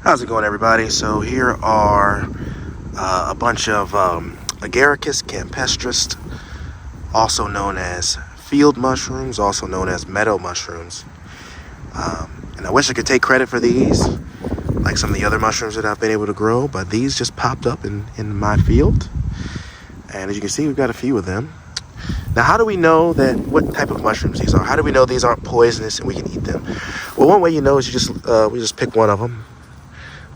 How's it going, everybody? So here are a bunch of Agaricus Campestris, also known as field mushrooms, also known as meadow mushrooms. And I wish I could take credit for these, like some of the other mushrooms that I've been able to grow, but these just popped up in my field. And as you can see, we've got a few of them. Now, how do we know what type of mushrooms these are? How do we know these aren't poisonous and we can eat them? Well, one way you know is we just pick one of them.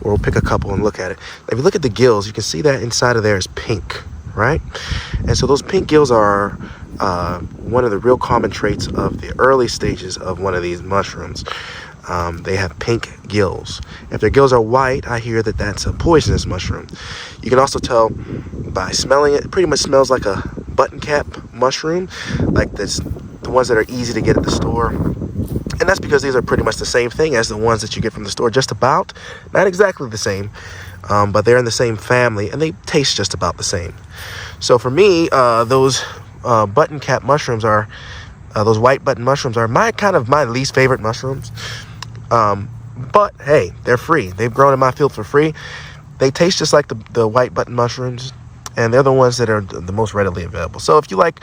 Or we'll pick a couple and look at it. If you look at the gills, you can see that inside of there is pink, right? And so those pink gills are one of the real common traits of the early stages of one of these mushrooms. They have pink gills. If their gills are white, I hear that that's a poisonous mushroom. You can also tell by smelling it. It pretty much smells like a button cap mushroom, like the ones that are easy to get at the store. And that's because these are pretty much the same thing as the ones that you get from the store, just about. Not exactly the same, but they're in the same family, and they taste just about the same. So for me, those button cap mushrooms those white button mushrooms are my least favorite mushrooms. But hey, they're free. They've grown in my field for free. They taste just like the white button mushrooms, and they're the ones that are the most readily available. So if you like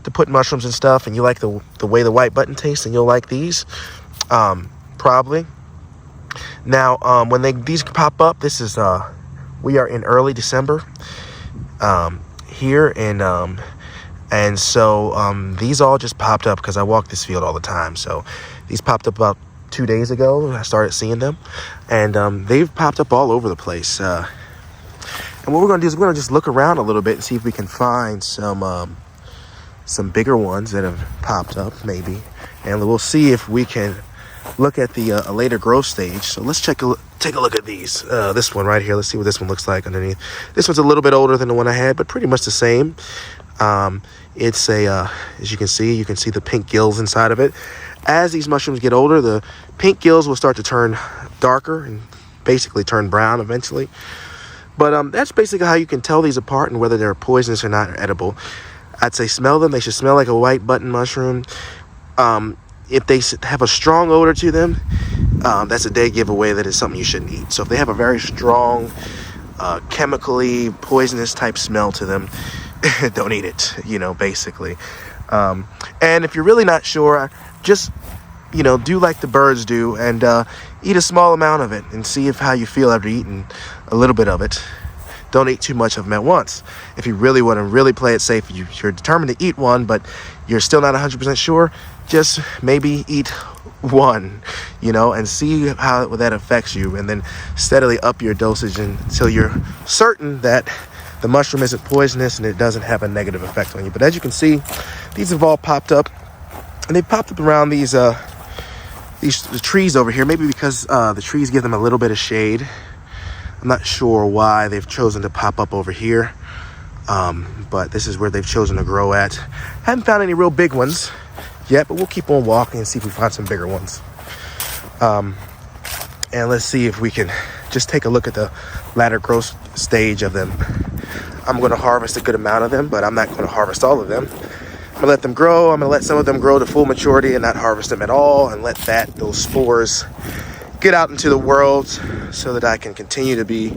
to put mushrooms and stuff, and you like the way the white button tastes, and you'll like these, probably. Now, when these pop up, we are in early December here, and so these all just popped up because I walk this field all the time. So these popped up about 2 days ago. I started seeing them, and they've popped up all over the place. And what we're going to do is we're going to just look around a little bit and see if we can find some bigger ones that have popped up, maybe. And we'll see if we can look at the a later growth stage. So let's take a look at these. This one right here. Let's see what this one looks like underneath. This one's a little bit older than the one I had, but pretty much the same. It's as you can see the pink gills inside of it. As these mushrooms get older, the pink gills will start to turn darker and basically turn brown eventually. But that's basically how you can tell these apart and whether they're poisonous or not, or edible. I'd say smell them. They should smell like a white button mushroom. If they have a strong odor to them, that's a day giveaway that it's something you shouldn't eat. So if they have a very strong, chemically poisonous type smell to them, don't eat it, basically. And if you're really not sure, just, do like the birds do and eat a small amount of it and see how you feel after eating a little bit of it. Don't eat too much of them at once. If you really want to really play it safe, you're determined to eat one, but you're still not 100% sure, just maybe eat one, and see how that affects you, and then steadily up your dosage until you're certain that the mushroom isn't poisonous and it doesn't have a negative effect on you. But as you can see, these have all popped up, and they popped up around these trees over here, maybe because the trees give them a little bit of shade. I'm not sure why they've chosen to pop up over here, but this is where they've chosen to grow at. Haven't found any real big ones yet, but we'll keep on walking and see if we find some bigger ones. And let's see if we can just take a look at the latter growth stage of them. I'm going to harvest a good amount of them, but I'm not going to harvest all of them. I'm going to let them grow. I'm going to let some of them grow to full maturity and not harvest them at all, and let those spores get out into the world so that I can continue to be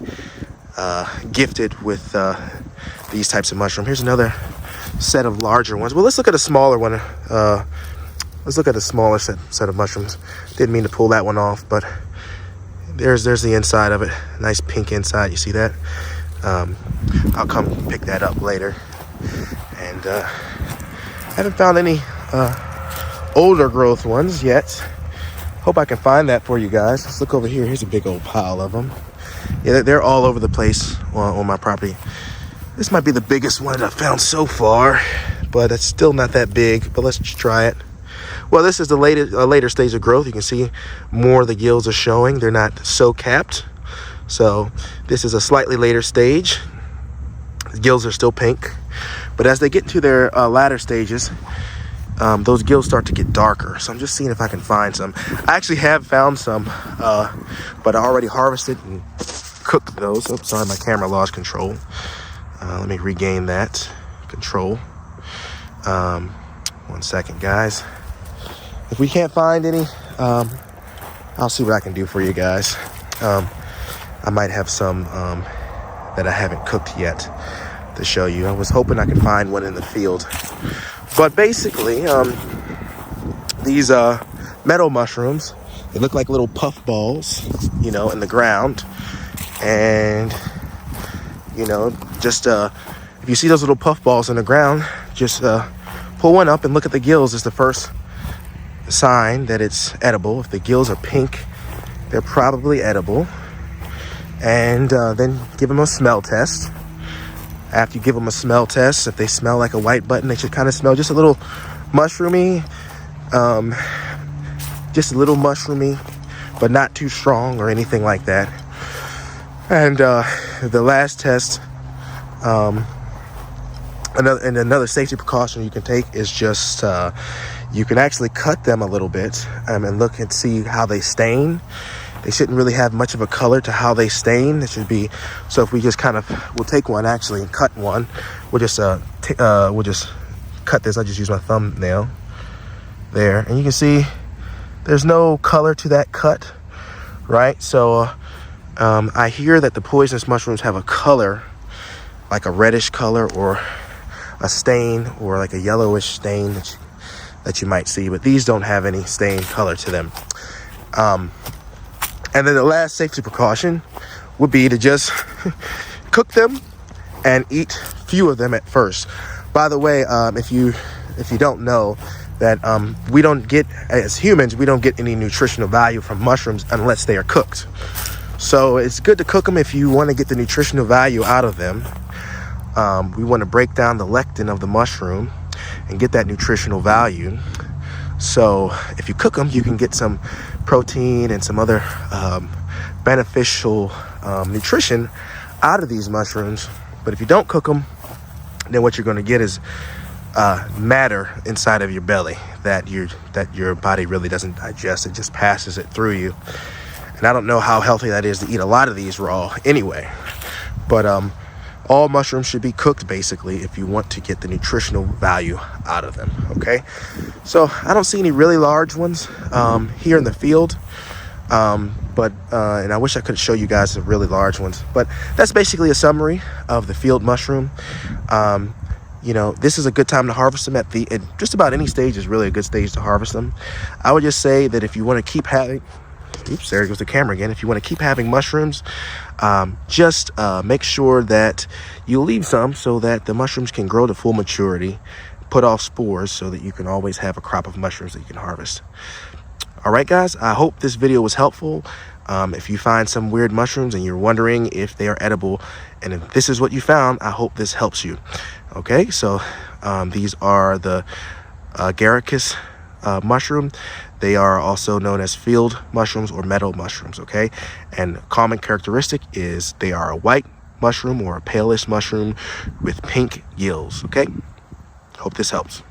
gifted with these types of mushroom. Here's another set of larger ones. Well, let's look at a smaller one. Let's look at a smaller set of mushrooms. Didn't mean to pull that one off, but there's the inside of it. Nice pink inside. You see that? I'll come pick that up later. And haven't found any older growth ones yet. Hope I can find that for you guys. Let's look over here. Here's a big old pile of them. Yeah, they're all over the place on my property. This might be the biggest one that I've found so far, but it's still not that big. But let's just try it. Well, this is the later stage of growth. You can see more of the gills are showing. They're not so capped. So this is a slightly later stage. The gills are still pink. But as they get into their latter stages, those gills start to get darker. So I'm just seeing if I can find some. I actually have found some, but I already harvested and cooked those. Oh, sorry, my camera lost control. Let me regain that control. 1 second, guys. If we can't find any, I'll see what I can do for you guys. I might have some that I haven't cooked yet to show you. I was hoping I could find one in the field. But basically, these meadow mushrooms, they look like little puff balls, you know, in the ground. And, you know, just if you see those little puff balls in the ground, just pull one up and look at the gills. It's the first sign that it's edible. If the gills are pink, they're probably edible. And then give them a smell test. After you give them a smell test, if they smell like a white button, they should kind of smell just a little mushroomy. Just a little mushroomy, but not too strong or anything like that. And the last test, another safety precaution you can take is just you can actually cut them a little bit and look and see how they stain. They shouldn't really have much of a color to how they stain. It should be, so if we just we'll take one actually and cut one. We'll just cut this. I just use my thumbnail there, and you can see there's no color to that cut, right? So I hear that the poisonous mushrooms have a color, like a reddish color or a stain or like a yellowish stain that you might see, but these don't have any stain color to them. And then the last safety precaution would be to just cook them and eat few of them at first. By the way, if you don't know that we don't get, as humans, we don't get any nutritional value from mushrooms unless they are cooked. So it's good to cook them if you want to get the nutritional value out of them. We want to break down the lectin of the mushroom and get that nutritional value. So if you cook them, you can get some protein and some other beneficial nutrition out of these mushrooms. But if you don't cook them, then what you're going to get is matter inside of your belly that your body really doesn't digest. It just passes it through you. And I don't know how healthy that is to eat a lot of these raw anyway. But all mushrooms should be cooked basically if you want to get the nutritional value out of them. Okay, so I don't see any really large ones here in the field. But I wish I could show you guys the really large ones, but that's basically a summary of the field mushroom. You know, this is a good time to harvest them at just about any stage is really a good stage to harvest them. I would just say that if you want to keep having, oops, there goes the camera again. If you want to keep having mushrooms, just make sure that you leave some so that the mushrooms can grow to full maturity, put off spores so that you can always have a crop of mushrooms that you can harvest. All right, guys, I hope this video was helpful. If you find some weird mushrooms and you're wondering if they are edible, and if this is what you found, I hope this helps you. Okay, so these are the Agaricus mushroom. They are also known as field mushrooms or meadow mushrooms, okay? And common characteristic is they are a white mushroom or a palish mushroom with pink gills, okay? Hope this helps.